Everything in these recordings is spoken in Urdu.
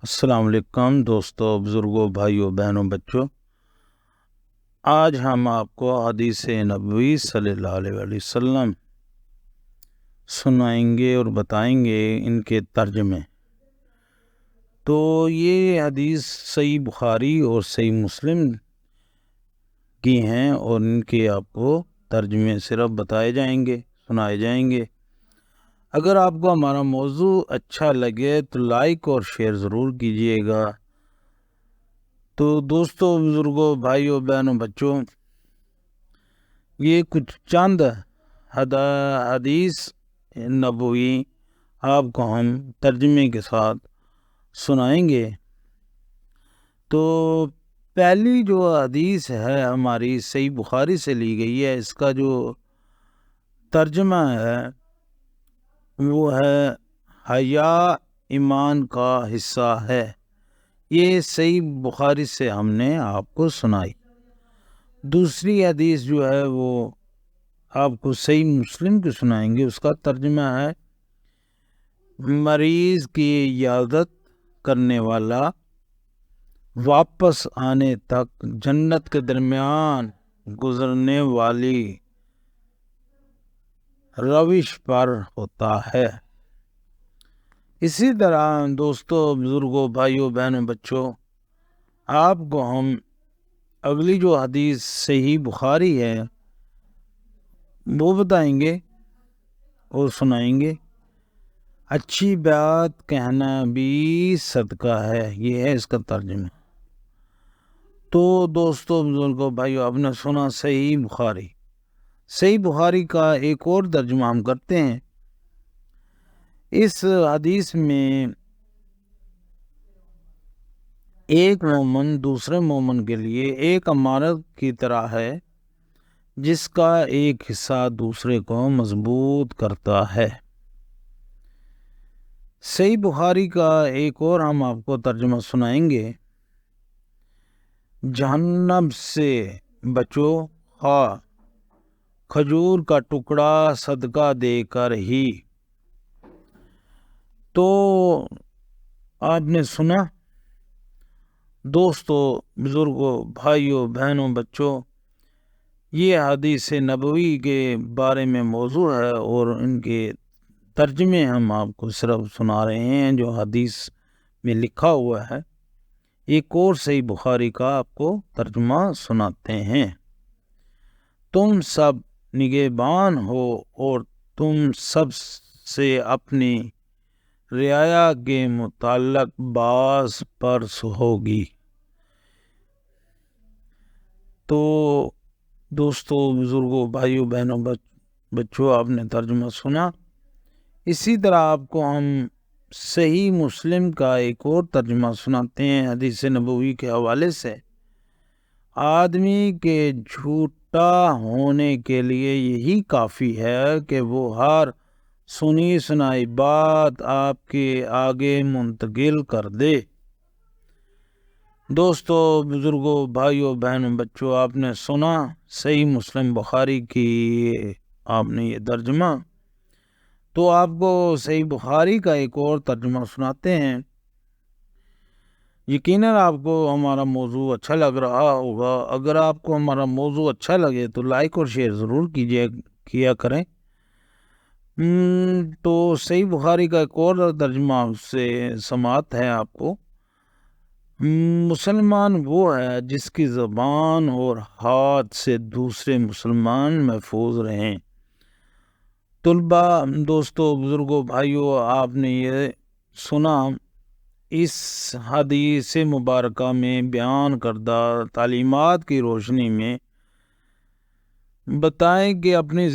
السلام علیکم دوستو، بزرگوں، بھائیوں، بہنوں، بچوں۔ آج ہم آپ کو حدیث نبوی صلی اللہ علیہ وسلم سنائیں گے اور بتائیں گے ان کے ترجمے۔ تو یہ حدیث صحیح بخاری اور صحیح مسلم کی ہیں اور ان کے آپ کو ترجمے صرف بتائے جائیں گے، سنائے جائیں گے۔ اگر آپ کو ہمارا موضوع اچھا لگے تو لائک اور شیئر ضرور کیجیے گا۔ تو دوستو، بزرگوں، بھائیوں، بہنوں، بچوں، یہ کچھ چند حدیث نبوی آپ کو ہم ترجمے کے ساتھ سنائیں گے۔ تو پہلی جو حدیث ہے ہماری صحیح بخاری سے لی گئی ہے، اس کا جو ترجمہ ہے وہ ہے حیا ایمان کا حصہ ہے۔ یہ صحیح بخاری سے ہم نے آپ کو سنائی۔ دوسری حدیث جو ہے وہ آپ کو صحیح مسلم کی سنائیں گے۔ اس کا ترجمہ ہے مریض کی عیادت کرنے والا واپس آنے تک جنت کے درمیان گزرنے والی روش پر ہوتا ہے۔ اسی طرح دوستو، بزرگوں، بھائیوں، بہنوں، بچوں، آپ کو ہم اگلی جو حدیث صحیح بخاری ہے وہ بتائیں گے اور سنائیں گے۔ اچھی بات کہنا بھی صدقہ ہے، یہ ہے اس کا ترجمہ۔ تو دوستو، بزرگوں، بھائیوں، آپ نے سنا صحیح بخاری۔ صحیح بخاری کا ایک اور ترجمہ ہم کرتے ہیں۔ اس حدیث میں ایک مومن دوسرے مومن کے لیے ایک عمارت کی طرح ہے جس کا ایک حصہ دوسرے کو مضبوط کرتا ہے۔ صحیح بخاری کا ایک اور ہم آپ کو ترجمہ سنائیں گے۔ جہنم سے بچو، خواہ کھجور کا ٹکڑا صدقہ دے کر ہی۔ تو آپ نے سنا دوستو، بزرگوں، بھائیوں، بہنوں، بچوں، یہ حدیث نبوی کے بارے میں موضوع ہے اور ان کے ترجمے ہم آپ کو صرف سنا رہے ہیں جو حدیث میں لکھا ہوا ہے۔ ایک اور صحیح بخاری کا آپ کو ترجمہ سناتے ہیں۔ تم سب نگہبان ہو اور تم سب سے اپنی رعایا کے متعلق باز پرس ہوگی۔ تو دوستو، بزرگوں، بھائیوں، بہنوں، بچوں، آپ نے ترجمہ سنا۔ اسی طرح آپ کو ہم صحیح مسلم کا ایک اور ترجمہ سناتے ہیں حدیث نبوی کے حوالے سے۔ آدمی کے جھوٹا ہونے کے لیے یہی کافی ہے کہ وہ ہر سنی سنائی بات آپ کے آگے منتقل کر دے۔ دوستو، بزرگوں، بھائیوں، بہنوں، بچوں، آپ نے سنا صحیح مسلم بخاری کی آپ نے یہ ترجمہ۔ تو آپ کو صحیح بخاری کا ایک اور ترجمہ سناتے ہیں۔ یقیناً آپ کو ہمارا موضوع اچھا لگ رہا ہوگا۔ اگر آپ کو ہمارا موضوع اچھا لگے تو لائک اور شیئر ضرور کیا کریں۔ تو صحیح بخاری کا ایک اور ترجمہ سے سماعت ہے آپ کو۔ مسلمان وہ ہے جس کی زبان اور ہاتھ سے دوسرے مسلمان محفوظ رہیں۔ طلباء، دوستو، بزرگوں، بھائیوں، آپ نے یہ سنا اس حدیث مبارکہ میں بیان کردہ تعلیمات کی روشنی میں بتائیں کہ اپنی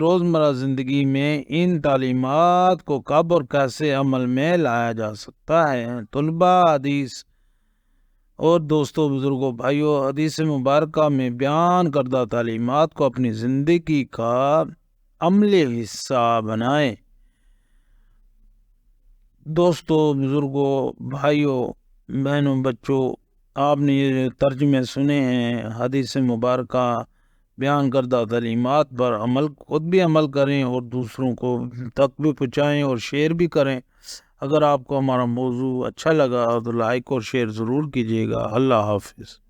روزمرہ زندگی میں ان تعلیمات کو کب اور کیسے عمل میں لایا جا سکتا ہے۔ طلباء، حدیث اور دوستو، بزرگوں، بھائیوں، حدیث مبارکہ میں بیان کردہ تعلیمات کو اپنی زندگی کا عملی حصہ بنائیں۔ دوستو، بزرگوں، بھائیوں، بہنوں، بچوں، آپ نے یہ ترجمے سنے ہیں حدیث مبارکہ بیان کردہ تعلیمات پر خود بھی عمل کریں اور دوسروں کو تک بھی پہنچائیں اور شیئر بھی کریں۔ اگر آپ کو ہمارا موضوع اچھا لگا تو لائک اور شیئر ضرور کیجیے گا۔ اللہ حافظ۔